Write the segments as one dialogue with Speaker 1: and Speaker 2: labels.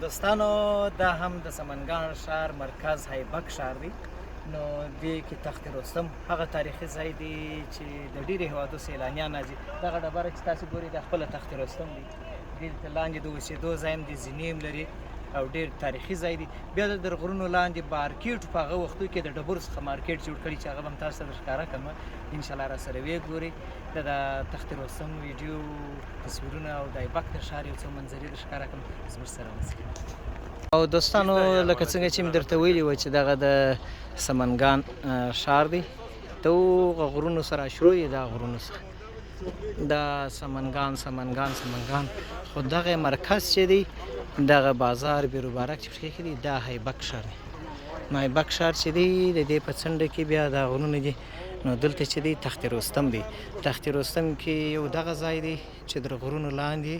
Speaker 1: دوستانو دا هم د سمنګان ښار مرکز هیبک ښار دی. نو دې کې تخت رستم هغه تاریخي ځای دی چې د ډېرې هېوادو سیلانیان راځي. دغه ډبره چې تاسو ګورئ دا خپله تخت رستم دی. دلته لاندې د اوسېدو ځای هم دی، زینې هم لري او ډېر تاریخي ځای دی. بیا د غرونو لاندې مارکېټ په هغه وختو کې د ډبرو څخه مارکېټ جوړ کړي چې هغه به هم تاسو ته درښکاره کړم انشاءالله راسره ویې ګورئ. د تخت رستم ویډیو تصویرونه او د ایبک د ښار یو څو منظرې درښکاره کړم، زموږ سره اوسئ. او دوستانو لکه څنګه چې مې درته ویلي وه چې دغه د سمنګان ښار دی، د هغو غرونو سره شروع یې دا غرونو څخه دا سمنګان خو دغه مرکز چې دی دغه بازار بیروبارک چې پکې دی دا هیبک ښار دی. نو هیبک ښار چې دی د دې په څنډه کې بیا دا غرونه دي. نو دلته چې دی تخت رستم دی. تخت رستم کې یو دغه ځای دی چې د غرونو لاندې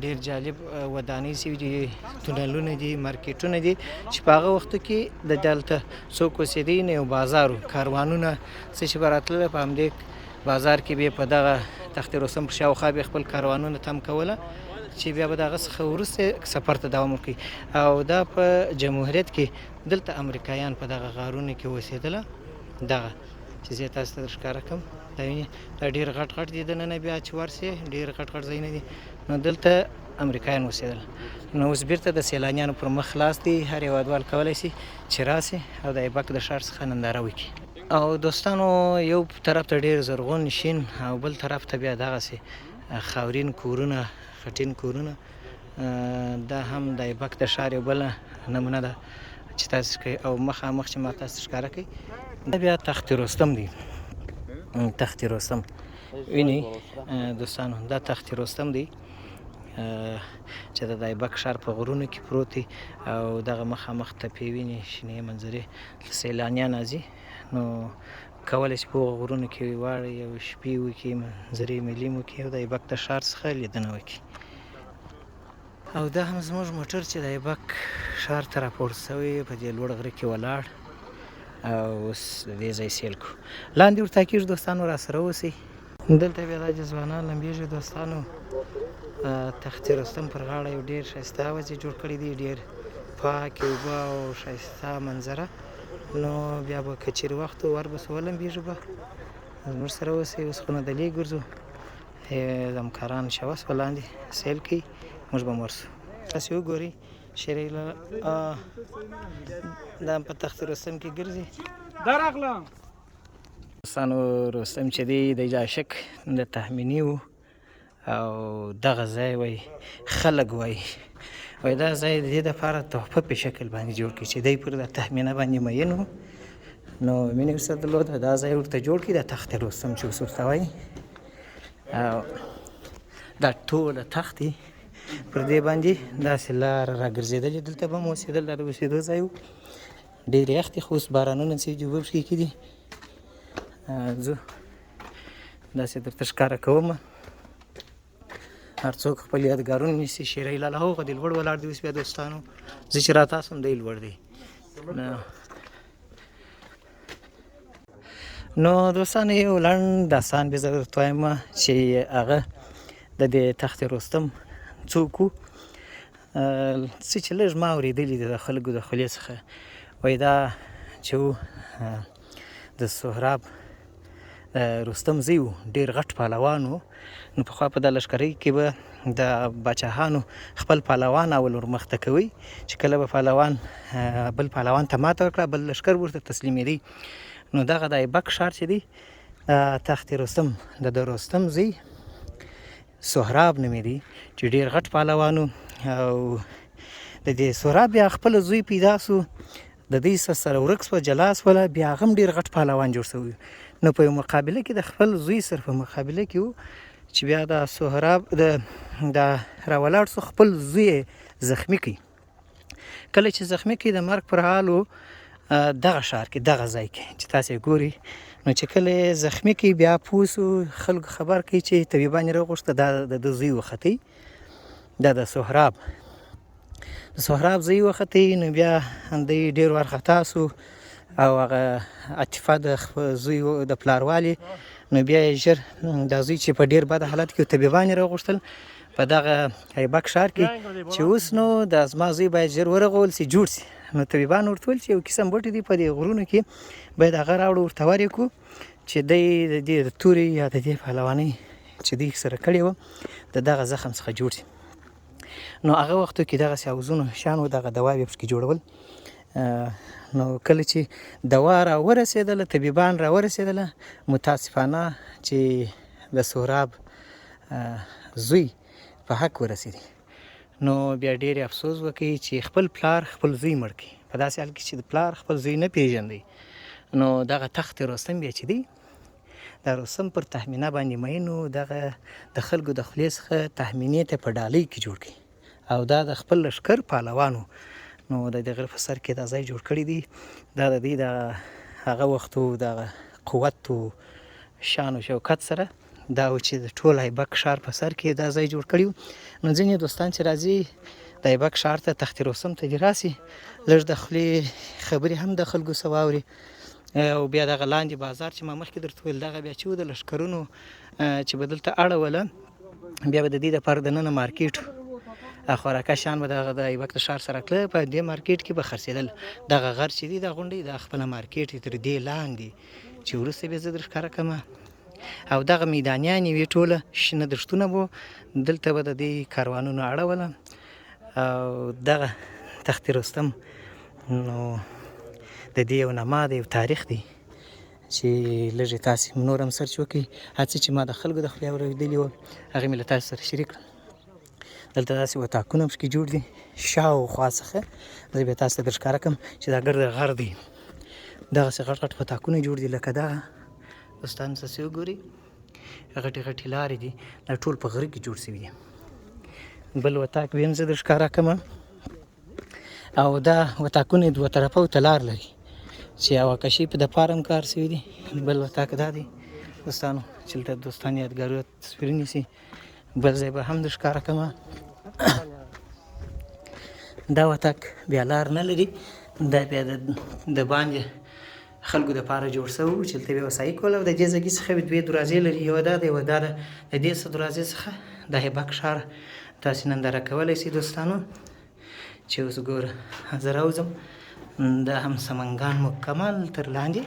Speaker 1: ډېر جالب ودانۍ سوي دي، تونلونه دي، مارکېټونه دي چې په هغه وختو کې د دلته څوک اوسېدی نه یو بازار و، کاروانونه څه چې به راتلله په همدې بازار کې به په دغه تخت رستم په شاوخوا به خپل کاروانونه تم کوله چې بیا به د هغه څخه وروسته سفر ته دوام ورکوي. او دا په جمهوریت کې دلته امریکایان په دغه غارونو کې اوسېدله. دغه چې زه تاسو ته درښکاره کړم دا وینې دا ډېر غټ غټ دي، دننه بیا چې ورسې ډېر غټ غټ ځایونه دي. نو دلته امریکایان اوسېدل. نو اوس بیرته د سیلانیانو پر مخ خلاص دی، هر هېوادوال کولی شي چې راسي او د ایبک د ښار څخه ننداره وکړي. او دوستانو یو طرف ته ډېر زرغون شین او بل طرف ته بیا دغسې خاورین کورونه، خټین کورونه. دا هم د ایبک د ښار یو بله نمونه ده چې تاسو کوي. او مخامخ چې ما تاسو ښکاره کوي دا بیا تخت رستم دی. تخت رستم ویني دوستانو دا تخت رستم دی چې د ایبک ښار په غرونو کې پروت دی. او دغه مخامخ تپې ویني، شنې منظرې، سیلانیان راځي نو کولی شي په هغو غرونو کې واړئ او شپې وکړي، منظرې ملیم وکړي او د ایبک د ښار څخه لیدنه وکړي. او دا هم زموږ موټر چې د ایبک ښار ته راپورته سوی په دې لوړ غره کې ولاړ او اوس د دې ځای سیل کړو. لاندې ورته کېږو دوستانو راسره اوسئ. دلته بیا دا جذبانان لمبېږي دوستانو. تخت رستم پر غاړه یو ډېر ښایسته وځي جوړ کړی دی، ډېر پاکې اوبه او ښایسته منظره. نو بیا به که چېرې وخت ور بس ولمبېږو به زموږ سره اوسئ. اوس خو نو دلې ګرځو، همکاران شوس به لاندې سیل کوي، موږ به هم ورسو. تاسې وګورئ شیرې دا په تخت رستم کې ګرځي. درغلم دوستانو رستم چې دی د عاشق د تهمیني و او دغه ځای وایي خلک وایي دا ځای د دې دپاره تحفه په شکل باندې جوړ کړي چې دی پر د تهمینه باندې مین و. نو مینې ورسره درلوده، دا ځای ورته جوړ کړي د تخت رستم چې اوس ورته وایي. او دا ټوله تخت دی پر دې باندې داسې لاره راګرځېدلې، دلته به هم اوسېدل، دا د اوسېدو ځای و. ډېر یخ دی خو اوس بارانونه څه دي اوبه پکې کېدي. زه داسې درته ښکاره کوم، هر څوک خپل یادګارونه نیسي. شیرې لاله هغه دی لوړ ولاړ دی. اوس بیا دوستانو زه چې راتاسم دی لوړ دی. نو دوستانو یو لنډ داستان به زه درته وایم چې هغه د دې تخت رستم څوک و، څه چې لږ ما اورېدلي دي د خلکو د خولې څخه. وایي دا چې و د سهراب رستم زوی و، ډېر غټ پهلوان و. نو پخوا په د لښکرۍ کې به د باچاهانو خپل پهلوان اول ورمخته کوي چې کله به پهلوان بل پهلوان ته ماته ورکړه بل لښکر ورته تسلیمېدی. نو دغه د ایبک ښار چې دی تخت رستم د رستم زوی سهراب نومېدی چې ډېر غټ پهلوان و. او د دې سهراب بیا خپل زوی پیدا سو، د دوی سره ورک سوه، جلا سوله، بیا هغه هم ډېر غټ پهلوان جوړ سوی. نو په یو مقابله کې د خپل زوی سره په مقابله کې و چې بیا د سهراب د راولاړ سو، خپل زوی زخمی کړي. کله چې زخمی کړي د مرګ پر حال و دغه ښار کې دغه ځای کې چې تاسې ګورئ. نو چې کله یې زخمی کړي بیا پوه سو، خلکو خبر کړي چې طبیبان یې راوغوښته دا د زوی وختئ، دا د سهراب زوی وختئ. نو بیا دی ډېر وارخطا سو او هغه عاطفه د زوی د پلار والي. نو بیا یې ژر دا زوی چې په ډېر بد حالت کې طبیبان یې راوغوښتل، په دغه ایبک ښار کې چې اوس نو د زما زوی باید ژر ورغول سي جوړ سي نو طبیبان ورته ویل چې یو قسم بوټي دي په دې غرونو کې باید هغه راوړو ورته ورې کړو چې دی د دې د تورې یا د دې پهلوانۍ چې دوی سره کړې وه د دغه زخم څخه جوړ سي نو هغه وختو کې دغسې اوزونو شیان و دغه دواوې پکې جوړول نو کله چې دوا را ورسېدله طبیبان را ورسېدله متاسفانه چې د سهراب زوی په حق ورسېدي نو بیا ډېر افسوس وکړي چې خپل پلار خپل زوی مړ کړي په داسې حال کې چې د پلار خپل زوی نه پیژندی نو دغه تخت رستم بیا چې دی د رستم پر تهمینه باندې مین و دغه د خلکو د خولې څخه تهمینې ته په ډالۍ کې جوړ کړي او دا د خپل لښکر پهلوانو نو د دې غره په سر کې دا ځای جوړ کړی دی دا د دې د هغه وختو د قوت او شان او شوکت سره دا و چې د ټول ایبک ښار په سر کې دا ځای جوړ کړی نو ځینې دوستان چې راځي د ایبک ښار ته تخت رستم ته دې راسي لږ د خولې خبرې هم د خلکو څه واوري او بیا دغه لاندې بازار چې ما مخکې درته ویل دغه بیا چې و د لښکرونو چې به دلته اړوله بیا به د دې دپاره دننه مارکیټ خوراکه شیان به دغه د ایبک د ښار سره تله په دې مارکیټ کې به خرڅېدل دغه غر چې دی د غونډۍ د خپله مارکیټ تر دې لاندې چې وروسته بیا زه در ښکاره کړم او دغه میدانیان یې وې ټوله شنه دښتونه به دلته به د دې کاروانونو اړوله او دغه تخت رستم نو د دې یو نما د یو تاریخ دی چې لږ یې تاسې نور هم سرچ وکړئ هڅه چې ما د خلکو د خولې اورېدلي وه هغې مې له تاسو سره شریک کړل دلته داسې وطاقونه پکې جوړ دي شاوخوا څخه زه بیا تاسو ته در ښکاره کړم چې دا ګرده غر دی دغسې غټ غټ وطاقونه جوړ دي لکه دغه دوستان تاسې وګورئ غټې غټې لارې دي دا ټول په غره کې جوړ شوي دي بل وطاق بیا هم زه در ښکاره کړم او دا وطاقونه دوه طرفه ته لار لري چې هواکشي په دپاره هم کار شوي دي بل وطاق دا دی دوستانو چې دلته دوستان یادګاري تصویرونه نیسي بل ځای به هم د ښکاره کړم دا وطاق بیا لار نه لري دا بیا د باندې خلکو دپاره جوړ شوی چې دلته بیا وسایي کول او د دې ځایګي څخه دوې دروازې لري یوه دا ده یوه دا ده د دې څه دروازې څخه د ایبک ښار تاسې ننداره کولی شئ دوستانو چې اوس ګوره زه راوځم دا هم سمنګان مکمل تر لاندې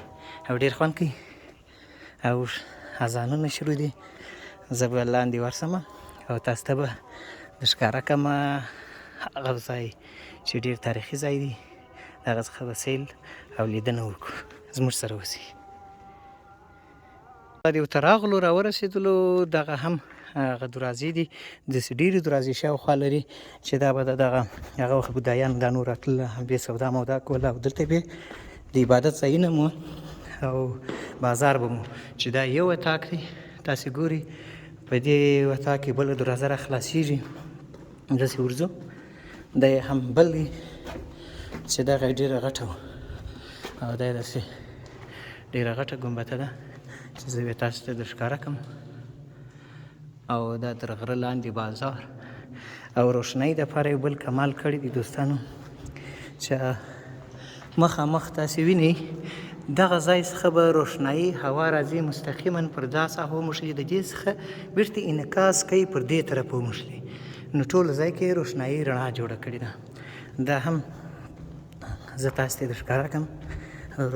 Speaker 1: او ډېر خوند کوي او اذانونه شروع دي زه به لاندې ورسم او تاسو ته به د ښکاره کړم هغه ځای چې ډېر تاریخي ځای دی د هغه څخه به سیل او لیدنه وکړو زموږ سره اوسئ یو ته راغلو راورسېدلو دغه هم هغه دروازې دي داسې ډېرې دروازې شاوخوا لري چې دا به دغه هغه وخت بودایان دا نور راتلله بیا سودا مودا کوله او دلته بیا د عبادت ځایونه مو او بازار به مو چې دا یو اطاق دی تاسې ګورئ په دې وطاق کې بله دروازه را خلاصېږي داسې ورځو دا یې هم بل دی چې دغه یې ډېره غټه وه او دا یې داسې ډېره غټه ګنبده ده چې زه بیا تاسو ته در ښکاره کړم او دا تر غره لاندې بازار او روشنایي دپاره یو بل کمال کړی دی دوستانو چې مخامخ تاسې وینئ دغه ځای څخه به روشنایي هوا راځي مستقیما پر دا ساحه وموښلي د دې څخه بیرته انعکاس کوي پر دې طرف وموښلي نو ټول ځای کې روشنایي رڼا جوړه کړې ده دا هم زه تاسو ته در ښکاره کړم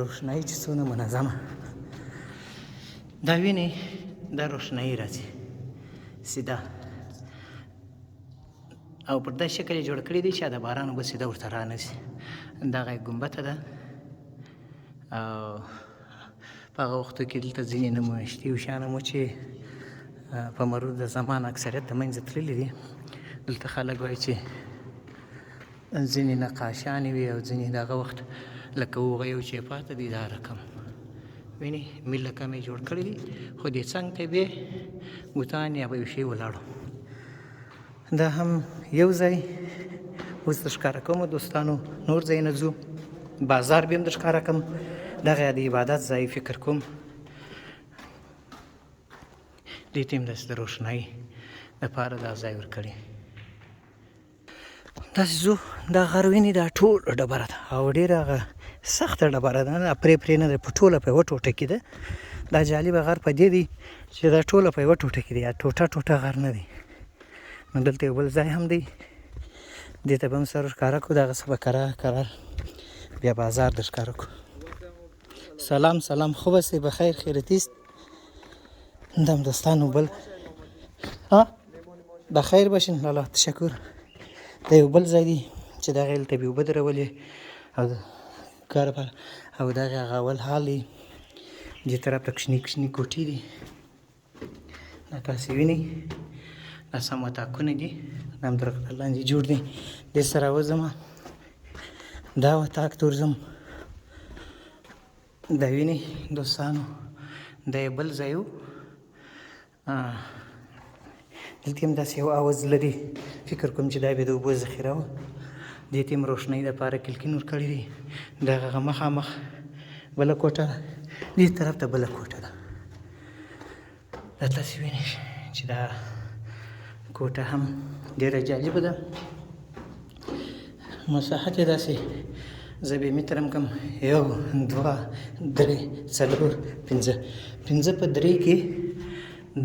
Speaker 1: روشنایي چې څونه منظمه دا وینئ دا روشنایي راځي سیده او پر دا شکل یې جوړ کړی دی چې د باران اوبه سیده ورته رانشي دغه یې ګنبده ده او په هغه وختو کې دلته ځینې نمایشتي او شیان هم و چې په مرور د زمان اکثریت د منځه تللي دي دلته خلک وایي چې ځینې نقاشانې وي او ځینې د هغه وخت لکه هغه یو چې پاته دي دا رقم وینئ میل رقم یې جوړ کړی دي خو دې څنګ ته بیا بوتان یا به یو شی ولاړو دا هم یو ځای اوس در ښکاره کوم دوستانو نور ځایونه ځو بازار بیا هم در ښکاره کوم دغه د عبادت ځای فکر کوم دې ته هم داسې د روشنایي دپاره دا ځای ورکړی داسې ځو دا غر وینې دا ټول ډبره ده او ډېره هغه سخته ډبره ده پرې نه ده په ټوله په یوه ټوټه کې ده دا جالبه غر په دې دی چې دا ټوله په یوه ټوټه کې دی ټوټه ټوټه غر نه دی نو دلته یو بل ځای هم دی، دې ته به هم سر ښکاره کړو، دغسې به کرار بیا بازار در ښکاره کړو. سلام خوب هستی؟ بخیر خیرتی است؟ دم دوستانو بل بخیر باشین. لالا تشکر. دا یو بل ځای دی چې دغه هلته به اوبه درولې او د کار لپاره، او دغه هغه اول حال دی. دې طرف ته کوچني کوټې دي، دا تاسې وینئ، دا سم وطاقونه دي، دا هم تر غره لاندې جوړ دي. دې سره وځم، دا وطاق ته ورځم، دا وینئ دوستانو، دا یې بل ځای و. دلته هم داسې یو حوض لري، فکر کوم چې دا بیا د اوبو ذخیره وه. دې ته هم روښنایي دپاره کلکین ورکړی دی. د هغه مخامخ بله کوټه ده، دې طرف ته بله کوټه ده. دا تاسې وینئ چې دا کوټه هم ډېره جالبه ده. مساحت یې داسې زه به متر هم کم 1 2 3 4 5 په 3 کې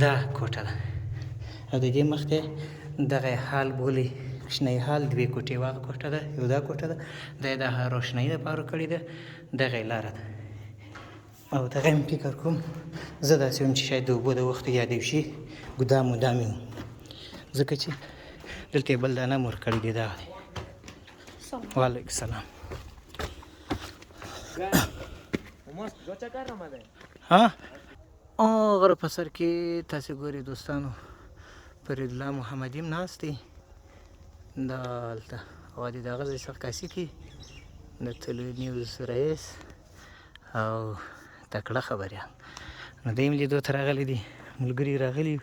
Speaker 1: دا کوټه ده. او د دې مخ ته دغه حال بولي، کوچنی حال، 2 کوټې واغه کوټه ده، یو دا کوټه ده، دا یې د روښنایي دپاره کړې ده، دغه یې لاره ده. او دغه هم فکر کوم زه داسې وم چې شاید د اوبو د وخت یاد یو شي ګدام ودامې و، ځکه چې دلته یې بل دانه هم ورکړی دی. دغه دی. وعلیکم السلام. غره په سر کې تاسې ګورئ دوستانو، فریدالله محمدي هم ناست دی دلته، او د دغه ځای څخه کاسي کې د تلوي نیوز رئیس او تکړه خبریال، نو دی هم لیدو ته راغلی دی، ملګري راغلي.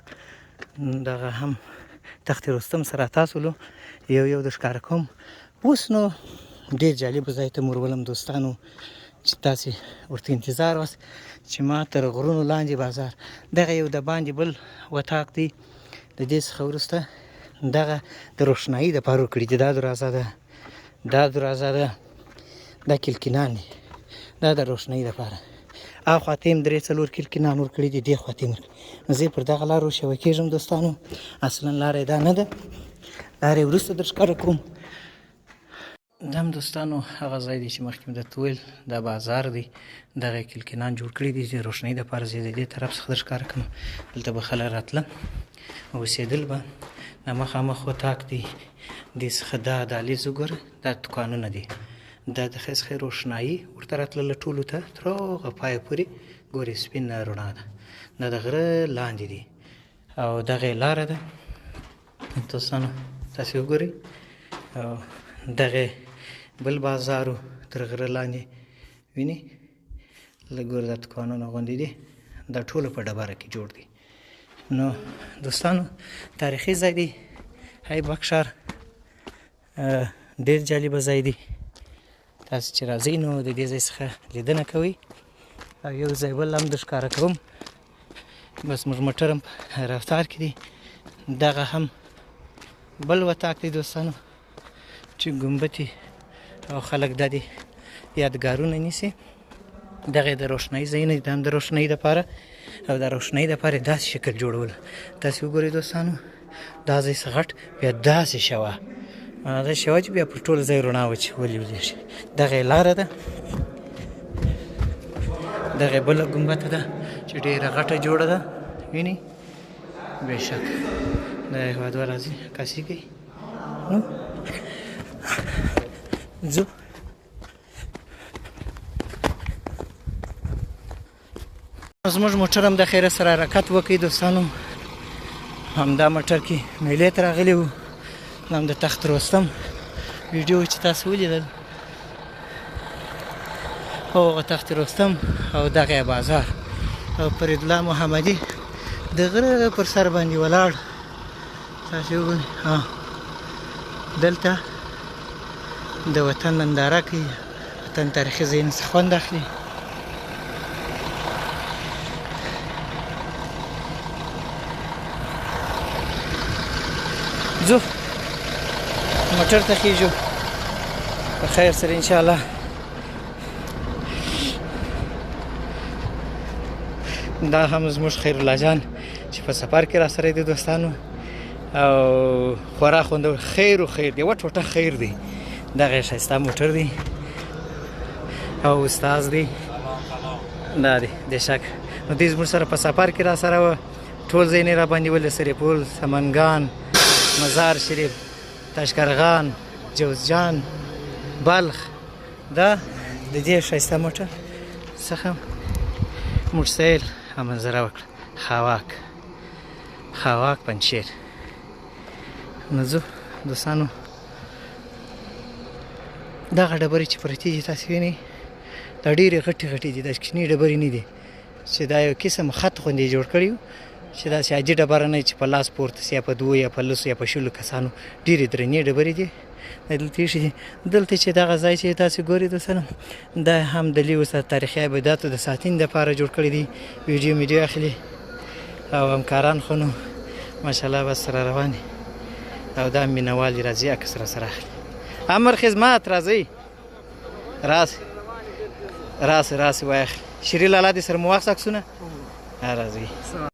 Speaker 1: دغه هم تخت رستم سره تاسو ولو یو د ښکاره کوم. اوس نو ډېر جالبه ځای ته مرولم دوستانو، چې تاسې ورته انتظار واست چې ما تر غرونو لاندې بازار، دغه یو د باندې بل وطاق دی. د دې څخه وروسته دغه د روښنایي دپاره ورکړي دي. دا دروازه ده، دا کلکینان دي، دا د روښنایي دپاره. اخوا ته هم 3-4 کلکینان ورکړي دي، دې خوا ته هم ورکړي. نو زه پر دغه لار ورشوه کېږم دوستانو. اصلا لاره یې دا نه ده، لاره یې وروسته در ښکاره کوم. دا هم دوستانو هغه ځای دی چې مخکې مې درته وویل دا بازار دی، دغه کلکینان جوړ کړي دي د روښنایي دپاره. زه د دې طرف څخه در ښکاره کړم، دلته به خلک راتله اوسېدل به. دا مخامخ وطاق دی، دې څخه دا دهلیز وګوره، دا دوکانونه دي، دا د ښه روښنایي ورته راتلله ټولو ته تر هغه پایه پورې ګورې سپینه رڼا ده. دا د غره لاندې دي او دغه یې لاره ده دوستانو، تاسې وګورئ. او دغه بل بازارو تر غره لاندې وینئ، لږ ګوره دا دوکانونه غوندې دي، دا ټوله په ډبره کې جوړ دي. نو دوستانو تاریخي ځای دی هیبک ښار، ډېر جالبه ځای دی. تاسې چې راځئ نو د دې ځای څخه لیدنه کوئ. او یو ځای بل هم در ښکاره کوم، بس موږ موټر هم رفتار کې دی. دغه هم بل وطاق دی دوستانو چې ګمبتې او خلک د دې یادګارونه نیسي. دغه د روښنایي ځایونه دي، دا هم د روښنایي دپاره، او د روښنایي دپاره یې داسې شکل جوړول. تاسې وګورئ دوستانو، دا ځای څه غټ، بیا داسې شوه، دا شوه چې بیا پر ټول ځای رڼا ولېږي. دغه یې لاره ده، دغه یې بله ګمبته ده چې ډېره غټه جوړه ده، وینئ بېشک. دا هېوادوال راځي عکاسي کوي. نو ځو زموږ موټر هم د خیره سره حرکت وکړي دوستانو. همدا موټر کې میلې ته راغلي وو، هم د تخت رستم ویډیو چې تاسو ولیدل، هغه تخت رستم او دغه بازار او فریدالله محمدي د غره پر سر باندې ولاړ. تاسو وګورئ، دلته د وطن ننداره کوي، وطن تاریخي ځایونو څخه خوند اخلي. ځو موټر ته خیږو په خیر سره انشاءالله. دا هم زموږ خیرالله جان چې په سفر کې را سره دی دوستانو. او خورا خوندور خیر و خیر دی، یوه ټوټه خیر دی. دغه ښایسته موټر دی او استاز دی، دا دی د شک. نو دوی زموږ سره په سفر کې را سره وه، ټول ځایونه یې را باندې ولې، سریپول، سمنګان، مزار شریف، تاشقرغان، جوزجان، بلخ. دا د دې ښایسته موټر څخه موږ سیل او منظره وکړه. خواک پنجشیر. نو ځو دوستانو، دغه ډبرې چې پرتې دي تاسې وینئ، دا ډېرې غټې دي، دا کوچني ډبرې نه دي، چې دا یو قسم خط غوندې جوړ کړي وو، چې داسې عادي ډبره نه چې په لاس پورته سي، یا په 2 یا په 10 یا په 10 کسانو. ډېرې درنې ډبرې دي. دلته ایښي دي. دلته چې دغه ځای چې تاسې ګورئ دوستانو، دا هم د لوی استاد تاریخي ابداتو د ساتنې دپاره جوړ کړي دي. ویډیو اخلي او همکاران خو نو ماشاءالله بس سره روان دي، او دا مینوال دي، راځي عکس را سره اخلي. امر خدمت راځئ، راسئ وایي اخلي. شیري لالا دې سره مو واخیست عکسونه؟ راځئ.